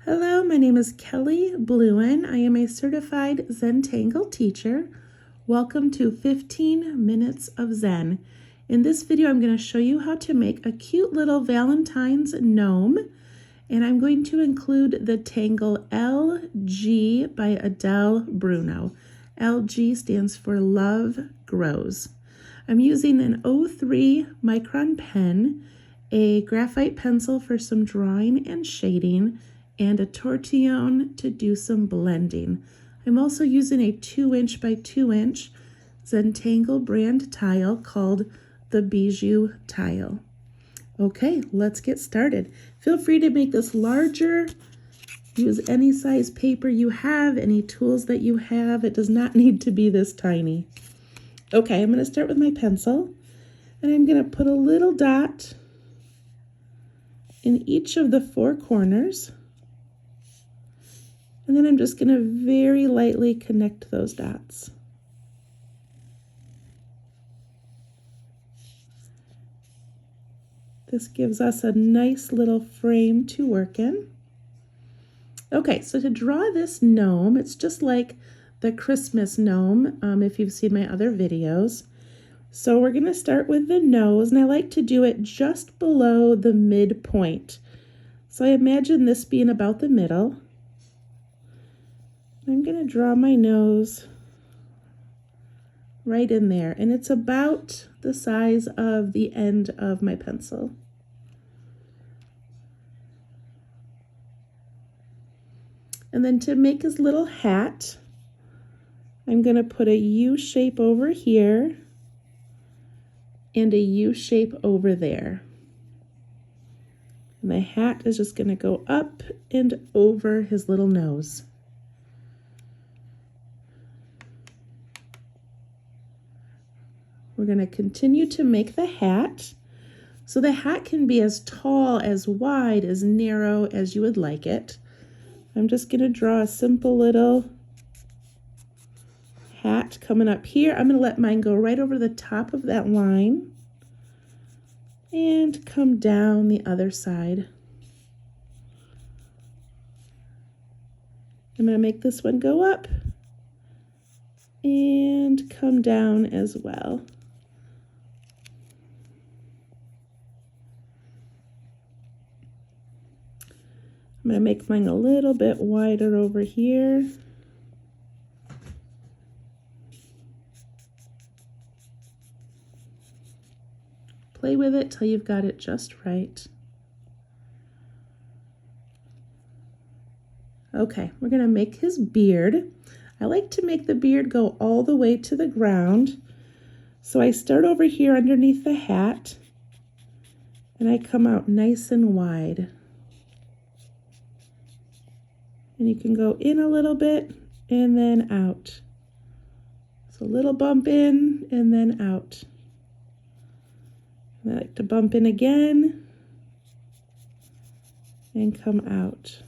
Hello, my name is Kelly Bluen. I am a certified Zentangle teacher. Welcome to 15 Minutes of Zen. In this video, I'm going to show you how to make a cute little Valentine's gnome, and I'm going to include the tangle LG by Adele Bruno. LG stands for Love Grows. I'm using an 03 Micron pen, a graphite pencil for some drawing and shading, and a tortillion to do some blending. I'm also using a 2" by 2" Zentangle brand tile called the Bijou tile. Okay, let's get started. Feel free to make this larger. Use any size paper you have, any tools that you have. It does not need to be this tiny. Okay, I'm going to start with my pencil, and I'm going to put a little dot in each of the 4 corners. And then I'm just going to very lightly connect those dots. This gives us a nice little frame to work in. Okay, so to draw this gnome, it's just like the Christmas gnome, if you've seen my other videos. So we're going to start with the nose, and I like to do it just below the midpoint. So I imagine this being about the middle. I'm going to draw my nose right in there, and it's about the size of the end of my pencil. And then to make his little hat, I'm going to put a U shape over here and a U shape over there. And the hat is just going to go up and over his little nose. We're going to continue to make the hat. So the hat can be as tall, as wide, as narrow as you would like it. I'm just going to draw a simple little hat coming up here. I'm going to let mine go right over the top of that line and come down the other side. I'm going to make this one go up and come down as well. I'm going to make mine a little bit wider over here. Play with it till you've got it just right. Okay, we're going to make his beard. I like to make the beard go all the way to the ground. So I start over here underneath the hat, and I come out nice and wide. And you can go in a little bit and then out. So a little bump in and then out. And I like to bump in again and come out.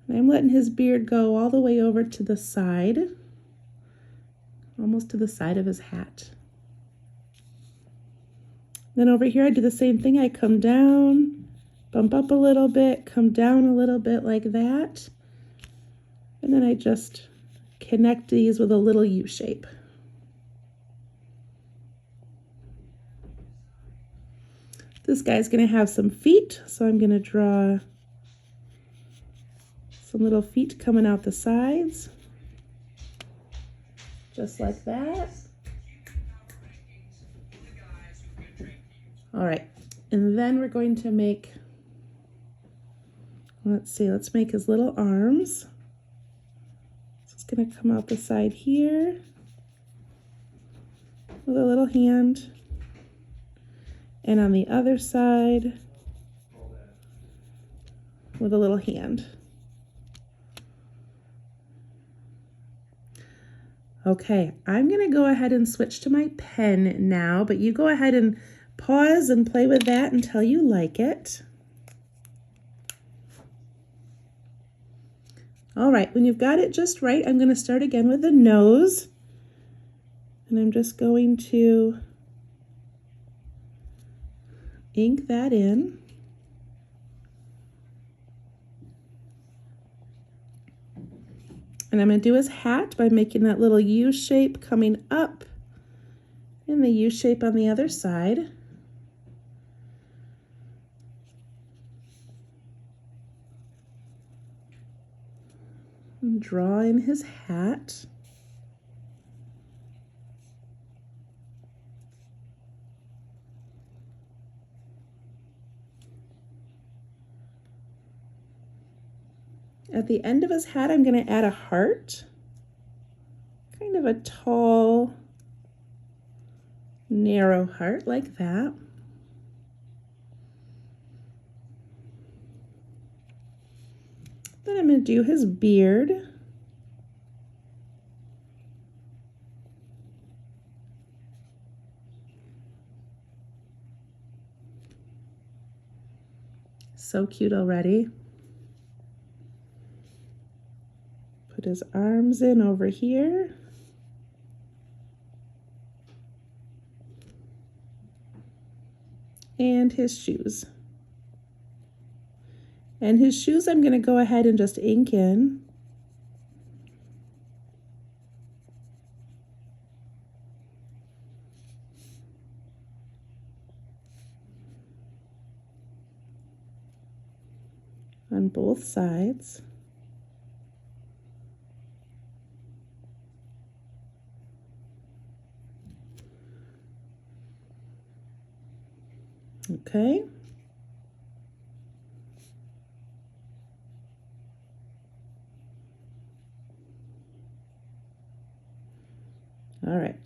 And I'm letting his beard go all the way over to the side, almost to the side of his hat. Then over here I do the same thing. I come down, bump up a little bit, come down a little bit like that. And then I just connect these with a little U shape. This guy's going to have some feet, so I'm going to draw some little feet coming out the sides, just like that. All right, and then we're going to make, let's make his little arms. So it's going to come out the side here with a little hand, and on the other side with a little hand. Okay, I'm going to go ahead and switch to my pen now, but you go ahead and pause and play with that until you like it. All right, when you've got it just right, I'm going to start again with the nose. And I'm just going to ink that in. And I'm going to do his hat by making that little U shape coming up and the U shape on the other side. And draw in his hat. At the end of his hat, I'm going to add a heart, kind of a tall, narrow heart like that. Then I'm going to do his beard. So cute already. Put his arms in over here. And his shoes. And his shoes I'm going to go ahead and just ink in. On both sides. Okay. All right.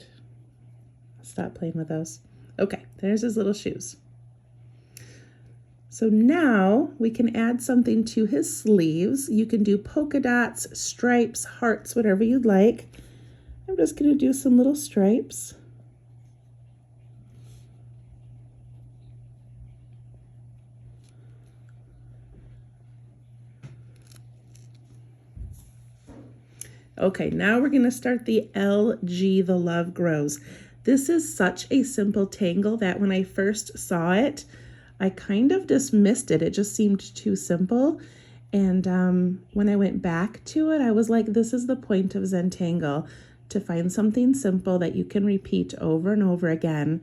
Stop playing with those. Okay, there's his little shoes. So now we can add something to his sleeves. You can do polka dots, stripes, hearts, whatever you'd like. I'm just going to do some little stripes. Okay, now we're going to start the LG, the Love Grows. This is such a simple tangle that when I first saw it, I kind of dismissed it. It just seemed too simple. And when I went back to it, I was like, this is the point of Zentangle, to find something simple that you can repeat over and over again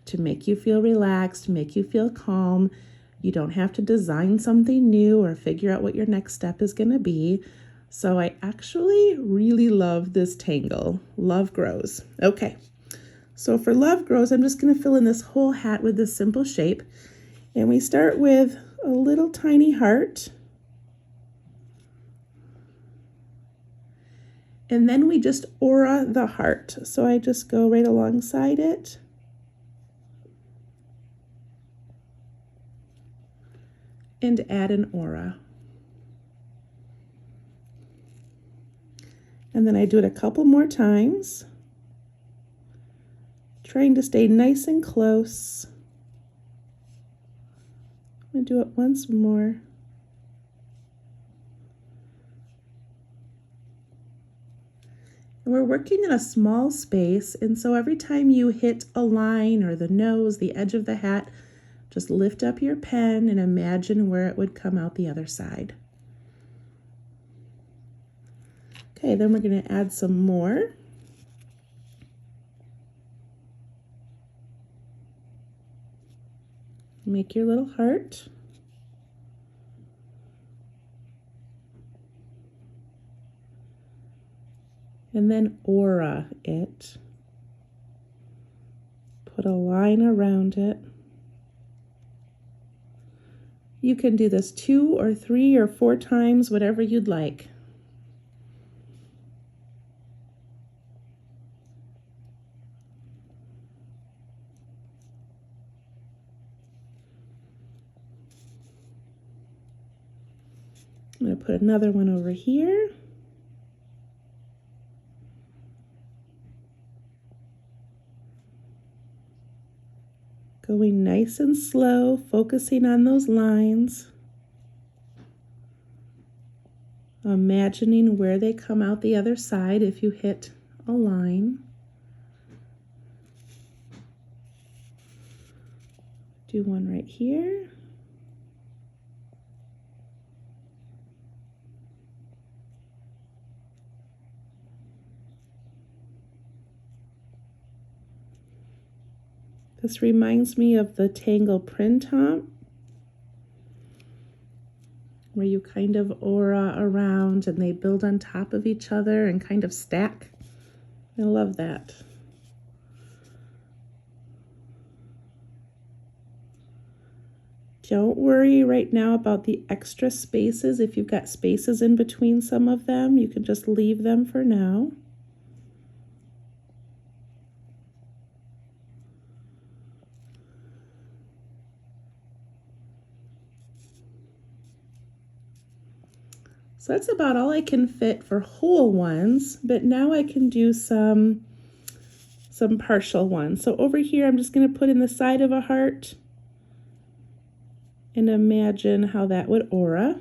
to make you feel relaxed, make you feel calm. You don't have to design something new or figure out what your next step is going to be. So I actually really love this tangle. Love Grows. Okay, so for Love Grows, I'm just going to fill in this whole hat with this simple shape. And we start with a little tiny heart. And then we just aura the heart. So I just go right alongside it. And add an aura. And then I do it a couple more times, trying to stay nice and close. I'm going to do it once more. And we're working in a small space, and so every time you hit a line or the nose, the edge of the hat, just lift up your pen and imagine where it would come out the other side. Okay, then we're going to add some more. Make your little heart. And then aura it. Put a line around it. You can do this 2 or 3 or 4 times, whatever you'd like. I'm going to put another one over here. Going nice and slow, focusing on those lines. Imagining where they come out the other side if you hit a line. Do one right here. This reminds me of the Tangle printemps, where you kind of aura around and they build on top of each other and kind of stack. I love that. Don't worry right now about the extra spaces. If you've got spaces in between some of them, you can just leave them for now. So that's about all I can fit for whole ones, but now I can do some partial ones. So over here, I'm just going to put in the side of a heart and imagine how that would aura.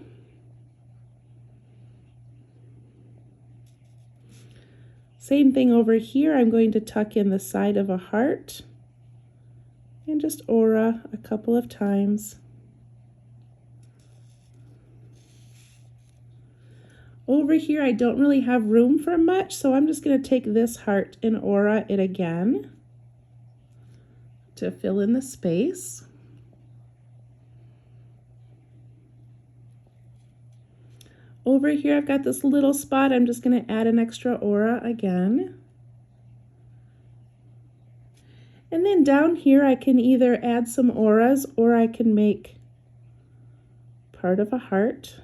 Same thing over here, I'm going to tuck in the side of a heart and just aura a couple of times. Over here, I don't really have room for much, so I'm just going to take this heart and aura it again to fill in the space. Over here, I've got this little spot. I'm just going to add an extra aura again. And then down here, I can either add some auras or I can make part of a heart.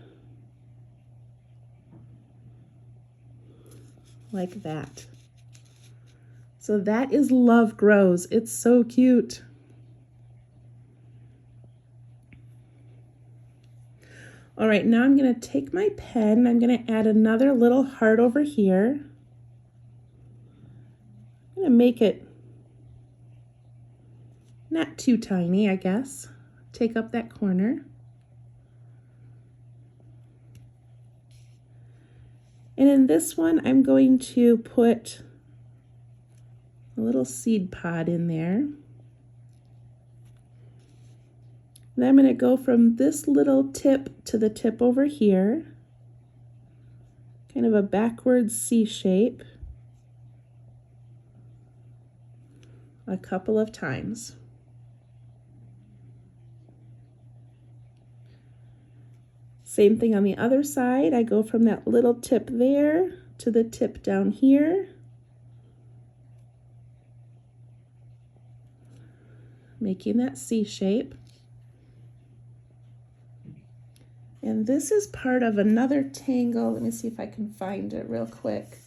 Like that. So that is Love Grows. It's so cute. All right, now I'm going to take my pen. I'm going to add another little heart over here. I'm going to make it not too tiny, I guess. Take up that corner. And in this one, I'm going to put a little seed pod in there. Then I'm going to go from this little tip to the tip over here, kind of a backwards C shape, a couple of times. Same thing on the other side. I go from that little tip there to the tip down here. Making that C shape. And this is part of another tangle. Let me see if I can find it real quick.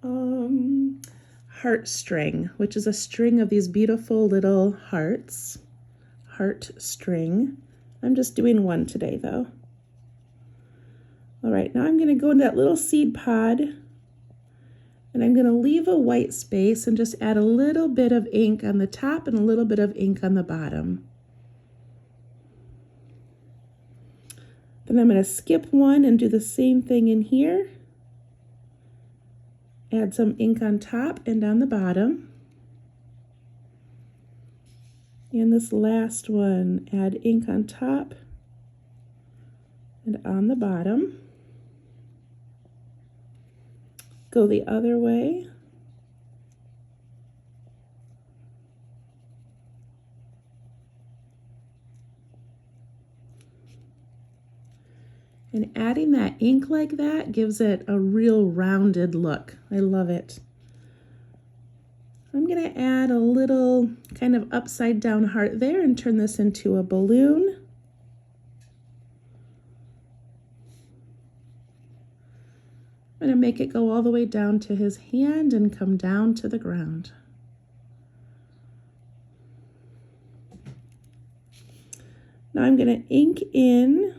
Heart string, which is a string of these beautiful little hearts. Heart string. I'm just doing one today though. All right, now I'm going to go into that little seed pod and I'm going to leave a white space and just add a little bit of ink on the top and a little bit of ink on the bottom. Then I'm going to skip one and do the same thing in here. Add some ink on top and on the bottom. And this last one, add ink on top and on the bottom. Go the other way. And adding that ink like that gives it a real rounded look. I love it. I'm going to add a little kind of upside down heart there and turn this into a balloon. I'm going to make it go all the way down to his hand and come down to the ground. Now I'm going to ink in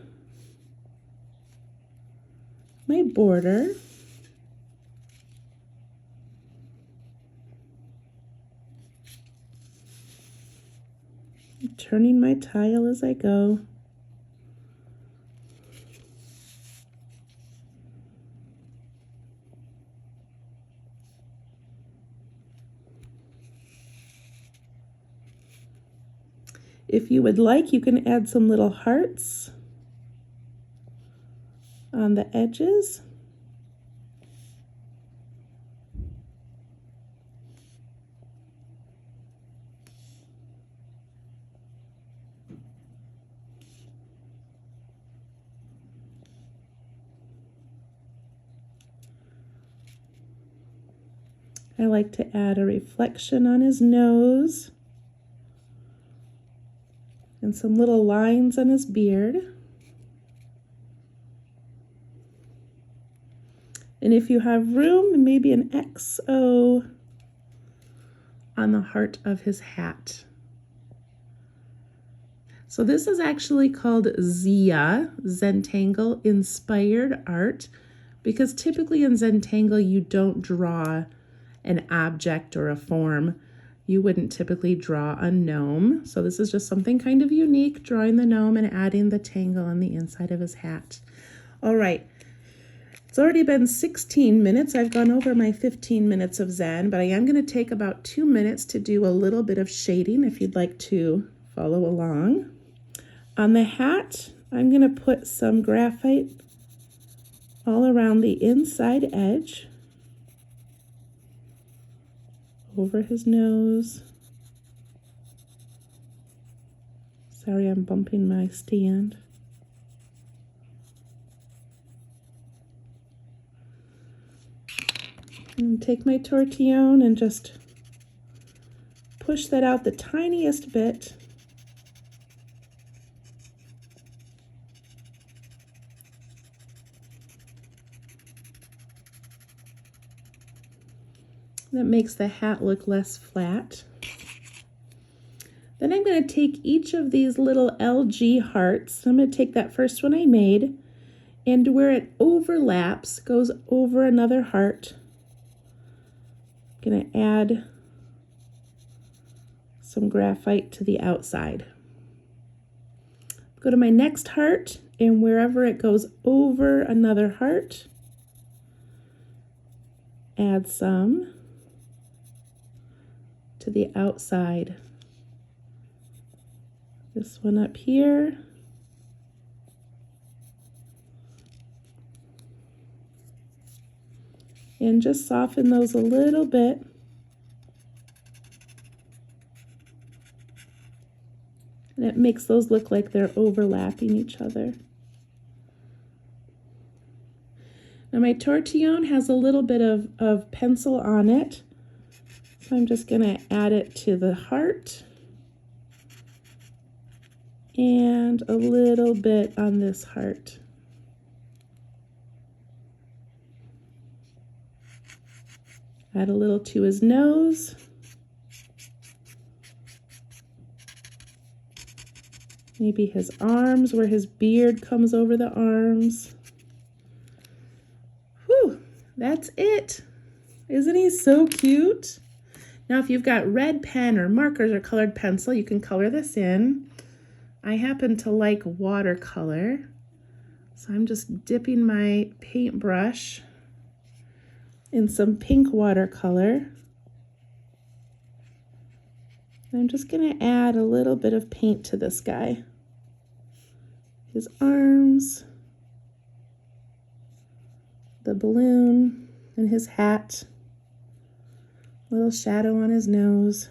my border. I'm turning my tile as I go. If you would like, you can add some little hearts on the edges. I like to add a reflection on his nose and some little lines on his beard. And if you have room, maybe an XO on the heart of his hat. So this is actually called Zentangle inspired art, because typically in Zentangle you don't draw an object or a form. You wouldn't typically draw a gnome. So this is just something kind of unique, drawing the gnome and adding the tangle on the inside of his hat. All right. It's already been 16 minutes. I've gone over my 15 minutes of Zen, but I am going to take about 2 minutes to do a little bit of shading if you'd like to follow along. On the hat, I'm going to put some graphite all around the inside edge, over his nose. Sorry, I'm bumping my stand. And take my tortillion and just push that out the tiniest bit. That makes the hat look less flat. Then I'm going to take each of these little LG hearts. I'm going to take that first one I made, and where it overlaps, goes over another heart. I'm going to add some graphite to the outside. Go to my next heart, and wherever it goes over another heart, add some to the outside. This one up here. And just soften those a little bit. And it makes those look like they're overlapping each other. Now my tortillion has a little bit of pencil on it. So I'm just going to add it to the heart. And a little bit on this heart. Add a little to his nose. Maybe his arms, where his beard comes over the arms. Whew, that's it. Isn't he so cute? Now, if you've got red pen or markers or colored pencil, you can color this in. I happen to like watercolor, so I'm just dipping my paintbrush in some pink watercolor. I'm just going to add a little bit of paint to this guy. His arms, the balloon, and his hat. A little shadow on his nose.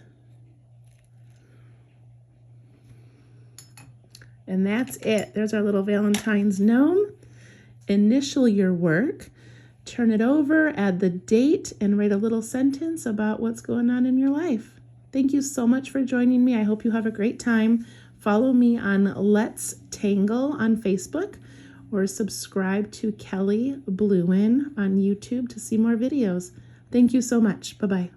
And that's it. There's our little Valentine's gnome. Initial your work. Turn it over, add the date, and write a little sentence about what's going on in your life. Thank you so much for joining me. I hope you have a great time. Follow me on Let's Tangle on Facebook, or subscribe to Kelly Bluin on YouTube to see more videos. Thank you so much. Bye-bye.